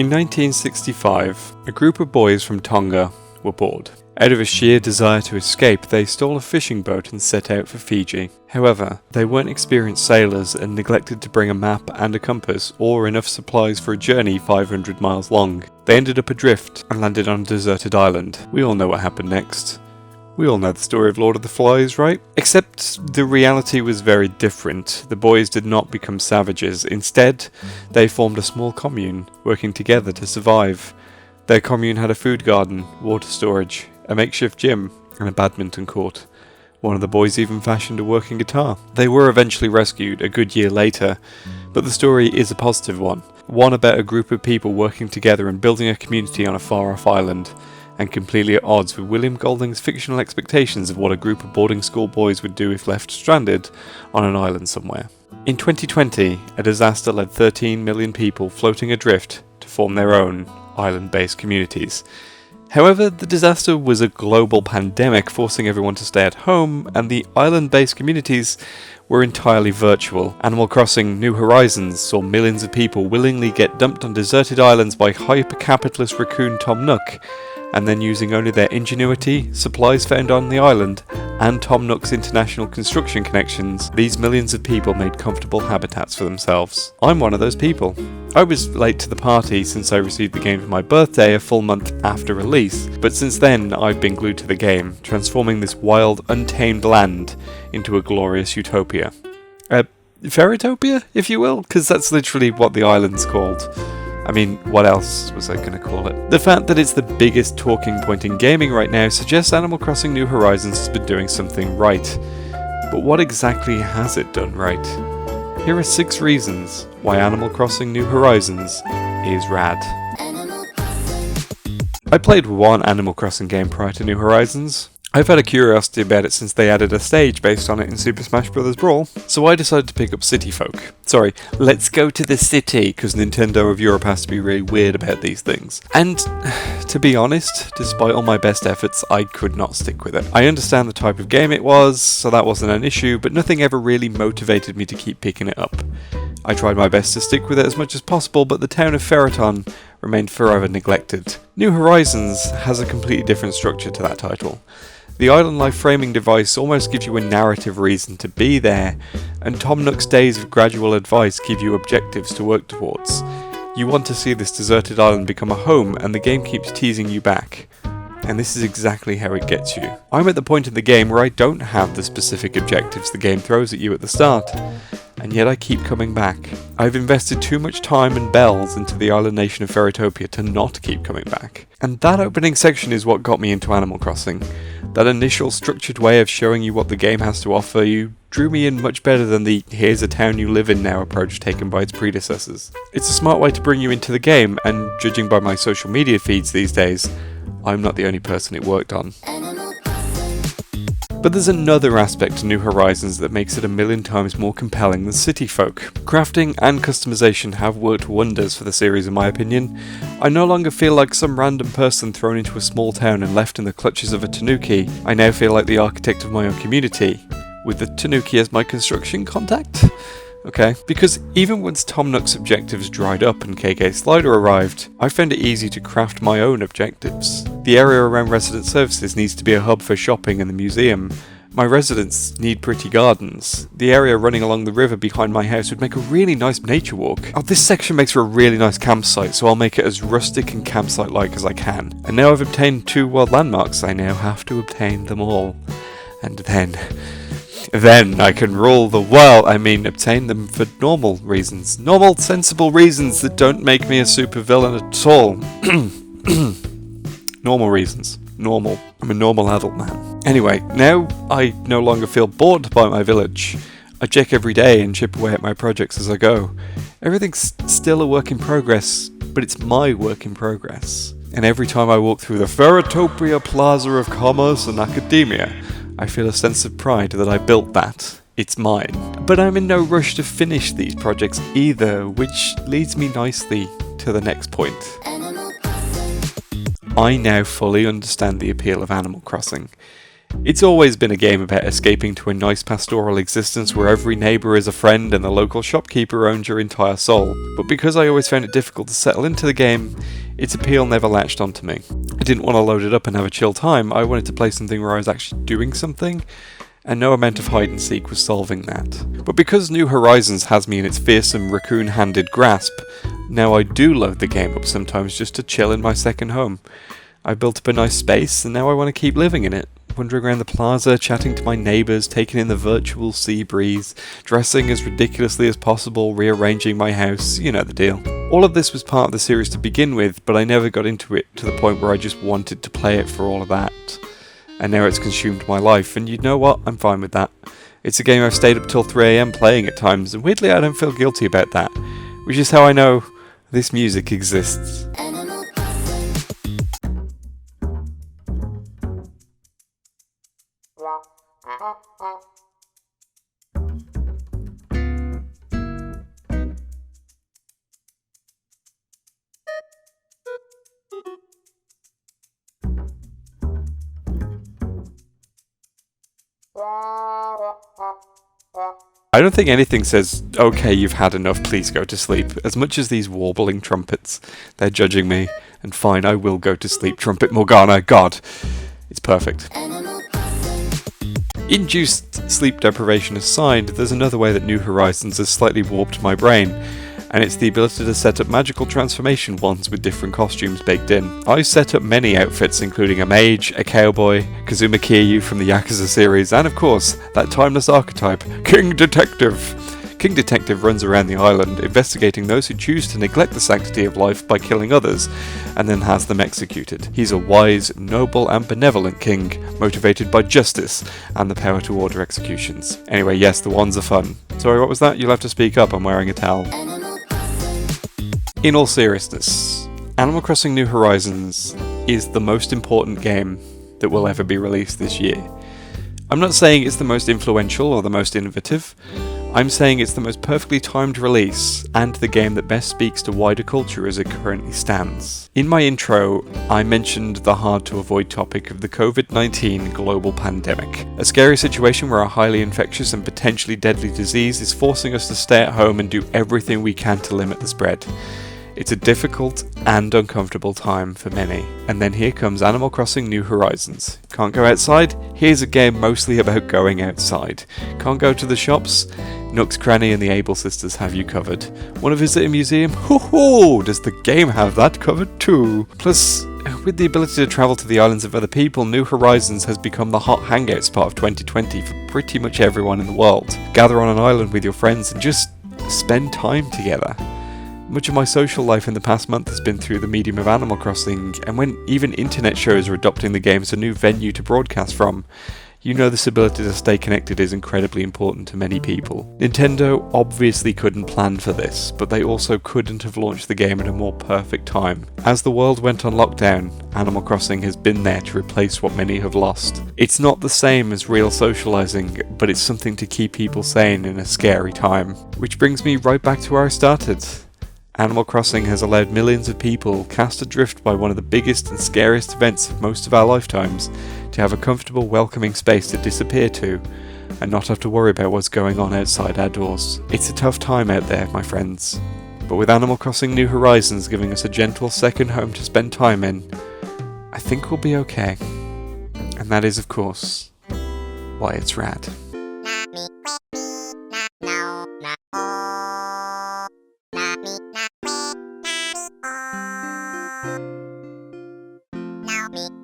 In 1965, a group of boys from Tonga were bored. Out of a sheer desire to escape, they stole a fishing boat and set out for Fiji. However, they weren't experienced sailors and neglected to bring a map and a compass or enough supplies for a journey 500 miles long. They ended up adrift and landed on a deserted island. We all know what happened next. We all know the story of Lord of the Flies, right? Except the reality was very different. The boys did not become savages. Instead, they formed a small commune, working together to survive. Their commune had a food garden, water storage, a makeshift gym, and a badminton court. One of the boys even fashioned a working guitar. They were eventually rescued a good year later, but the story is a positive one. One about a group of people working together and building a community on a far-off island, and completely at odds with William Golding's fictional expectations of what a group of boarding school boys would do if left stranded on an island somewhere. In 2020, a disaster led 13 million people floating adrift to form their own island-based communities. However, the disaster was a global pandemic, forcing everyone to stay at home, and the island-based communities were entirely virtual. Animal Crossing New Horizons saw millions of people willingly get dumped on deserted islands by hyper-capitalist raccoon Tom Nook, and then using only their ingenuity, supplies found on the island, and Tom Nook's international construction connections, these millions of people made comfortable habitats for themselves. I'm one of those people. I was late to the party since I received the game for my birthday a full month after release, but since then I've been glued to the game, transforming this wild, untamed land into a glorious utopia. Ferretopia, if you will, because that's literally what the island's called. I mean, what else was I going to call it? The fact that it's the biggest talking point in gaming right now suggests Animal Crossing New Horizons has been doing something right. But what exactly has it done right? Here are 6 reasons why Animal Crossing New Horizons is rad. I played one Animal Crossing game prior to New Horizons. I've had a curiosity about it since they added a stage based on it in Super Smash Bros. Brawl, so I decided to pick up City Folk. Sorry, let's go to the city, because Nintendo of Europe has to be really weird about these things. And, to be honest, despite all my best efforts, I could not stick with it. I understand the type of game it was, so that wasn't an issue, but nothing ever really motivated me to keep picking it up. I tried my best to stick with it as much as possible, but the town of Ferreton remained forever neglected. New Horizons has a completely different structure to that title. The island life framing device almost gives you a narrative reason to be there, and Tom Nook's days of gradual advice give you objectives to work towards. You want to see this deserted island become a home, and the game keeps teasing you back. And this is exactly how it gets you. I'm at the point in the game where I don't have the specific objectives the game throws at you at the start, and yet I keep coming back. I've invested too much time and bells into the island nation of Ferretopia to not keep coming back. And that opening section is what got me into Animal Crossing. That initial structured way of showing you what the game has to offer you drew me in much better than the here's a town you live in now approach taken by its predecessors. It's a smart way to bring you into the game, and judging by my social media feeds these days, I'm not the only person it worked on. But there's another aspect to New Horizons that makes it a million times more compelling than City Folk. Crafting and customization have worked wonders for the series in my opinion. I no longer feel like some random person thrown into a small town and left in the clutches of a tanuki. I now feel like the architect of my own community, with the tanuki as my construction contact? Okay, because even once Tom Nook's objectives dried up and KK Slider arrived, I found it easy to craft my own objectives. The area around resident services needs to be a hub for shopping and the museum. My residents need pretty gardens. The area running along the river behind my house would make a really nice nature walk. Oh, this section makes for a really nice campsite, so I'll make it as rustic and campsite-like as I can. And now I've obtained 2 world landmarks, I now have to obtain them all. And then I can rule the world. Obtain them for normal reasons. Normal, sensible reasons that don't make me a supervillain at all. Normal reasons. Normal. I'm a normal adult man. Anyway, now I no longer feel bored by my village. I check every day and chip away at my projects as I go. Everything's still a work in progress, but it's my work in progress. And every time I walk through the Ferretopia Plaza of Commerce and Academia, I feel a sense of pride that I built that. It's mine. But I'm in no rush to finish these projects either, which leads me nicely to the next point. I now fully understand the appeal of Animal Crossing. It's always been a game about escaping to a nice pastoral existence where every neighbour is a friend and the local shopkeeper owns your entire soul. But because I always found it difficult to settle into the game, its appeal never latched onto me. I didn't want to load it up and have a chill time, I wanted to play something where I was actually doing something, and no amount of hide and seek was solving that. But because New Horizons has me in its fearsome raccoon-handed grasp, now I do load the game up sometimes just to chill in my second home. I built up a nice space, and now I want to keep living in it. Wandering around the plaza, chatting to my neighbours, taking in the virtual sea breeze, dressing as ridiculously as possible, rearranging my house, you know the deal. All of this was part of the series to begin with, but I never got into it to the point where I just wanted to play it for all of that. And now it's consumed my life, and you know what? I'm fine with that. It's a game I've stayed up till 3 AM playing at times, and weirdly I don't feel guilty about that, which is how I know this music exists. I don't think anything says, okay, you've had enough, please go to sleep, as much as these warbling trumpets. They're judging me, and fine, I will go to sleep, Trumpet Morgana, God. It's perfect. Induced sleep deprivation aside, there's another way that New Horizons has slightly warped my brain, and it's the ability to set up magical transformation wands with different costumes baked in. I set up many outfits, including a mage, a cowboy, Kazuma Kiryu from the Yakuza series, and of course, that timeless archetype, King Detective. King Detective runs around the island, investigating those who choose to neglect the sanctity of life by killing others, and then has them executed. He's a wise, noble, and benevolent king, motivated by justice and the power to order executions. Anyway, yes, the wands are fun. Sorry, what was that? You'll have to speak up, I'm wearing a towel. In all seriousness, Animal Crossing New Horizons is the most important game that will ever be released this year. I'm not saying it's the most influential or the most innovative, I'm saying it's the most perfectly timed release and the game that best speaks to wider culture as it currently stands. In my intro, I mentioned the hard to avoid topic of the COVID-19 global pandemic, a scary situation where a highly infectious and potentially deadly disease is forcing us to stay at home and do everything we can to limit the spread. It's a difficult and uncomfortable time for many. And then here comes Animal Crossing New Horizons. Can't go outside? Here's a game mostly about going outside. Can't go to the shops? Nook's Cranny and the Able Sisters have you covered. Want to visit a museum? Ho-ho! Does the game have that covered too? Plus, with the ability to travel to the islands of other people, New Horizons has become the hot hangout spot of 2020 for pretty much everyone in the world. Gather on an island with your friends and just spend time together. Much of my social life in the past month has been through the medium of Animal Crossing, and when even internet shows are adopting the game as a new venue to broadcast from, you know this ability to stay connected is incredibly important to many people. Nintendo obviously couldn't plan for this, but they also couldn't have launched the game at a more perfect time. As the world went on lockdown, Animal Crossing has been there to replace what many have lost. It's not the same as real socializing, but it's something to keep people sane in a scary time. Which brings me right back to where I started. Animal Crossing has allowed millions of people, cast adrift by one of the biggest and scariest events of most of our lifetimes, to have a comfortable, welcoming space to disappear to, and not have to worry about what's going on outside our doors. It's a tough time out there, my friends, but with Animal Crossing New Horizons giving us a gentle second home to spend time in, I think we'll be okay. And that is, of course, why it's rad. Me.